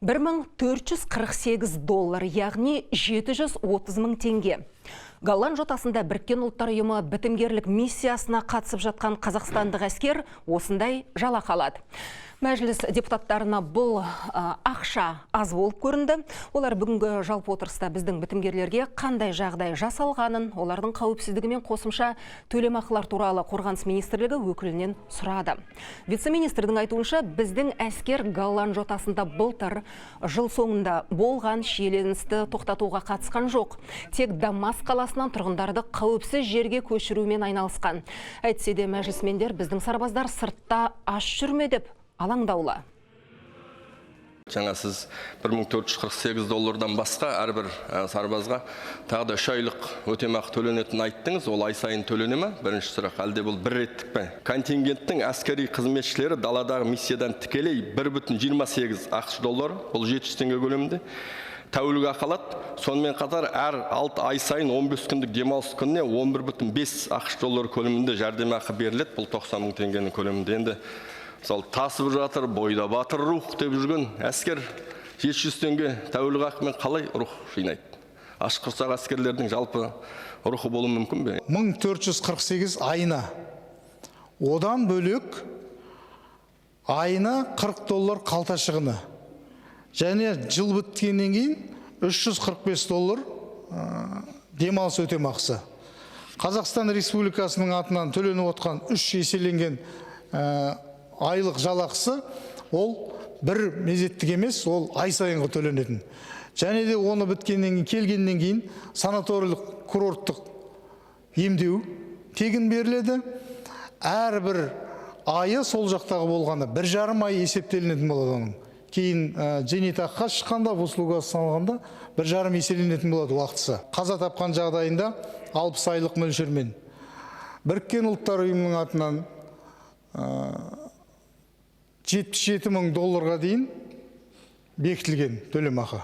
$1448, яғни 730 мың теңге. Голланд жотасында Біріккен ұлттар ұйымы бітімгерлік миссиясына қатысып жатқан қазақстандық әскер осындай жалақы алады. Мәжіліс депутаттарына бұл ақша аз болып көрінді. Олар бүгінгі жалпы отырыста біздің бітімгерлерге қандай жағдай жасалғанын, олардың қауіпсіздігі мен қосымша төлемақылар туралы қорғаныс министрлігі өкілінен сұрады. Вице-министрдің айтуынша, біздің әскер Голланд жотасында былтыр жыл соңында болған шиеленісті тоқтатуға қатысқан жоқ. Тек Дамаск қаласынан тұрғындарды қауіпсіз жерге көшірумен айналысқан. Әйтсе де мәжілісмендер біздің сарбаздар сыртта аш жүрме деп алаңдаулы. Жаңа сіз $1448 басқа әрбір сарбазға тағы да 3 айлық өтемақы төленетінін айттыңыз. Ол ай сайын төлене ме? Бірінші сұрақ, әлде бұл бір реттік пе? Контингенттің әскери қызметшілері даладағы миссиядан тікелей $1,28 ақш доллары, бұл 700 теңге көлемінде тәулік ақы алады. Сонымен қатар әр 6 ай сайын 15 күндік демалыс күніне $11,5 ақш доллары көлемінде жәрдемақы беріледі. Бұл 90 мың теңгенің көлемінде. Енді мысалы тасып жатыр, бойда батыр рух деп жүрген әскер 700 теңге тәулік ақымен қалай рух жинайды? Аш құрсақ әскерлердің жалпы рухы болуы мүмкін бе? 1448 айына. Одан бөлек айына $40 қалта шығыны. Және жыл біткеннен кейін $345 демалыс өтемақысы. Қазақстан Республикасының атынан төленіп отқан 3 еселенген айлық жалақысы ол бір мезеттік емес, ол ай сайынғы төленетін. Және де оны біткеннен келгеннен кейін санаториялық курорттық емдеу тегін беріледі. Әрбір айы сол жақтағы болғанда 1,5 ай есептелінетін болады оның. Кейін зейнетақыға шыққанда, услуга салғанда 1,5 еселенетін болады уақытысы. Қаза тапқан жағдайында 60 айлық мөлшермен Біріккен ұлттар ұйымының атынан $77 мың дейін бекітілген төлемақы.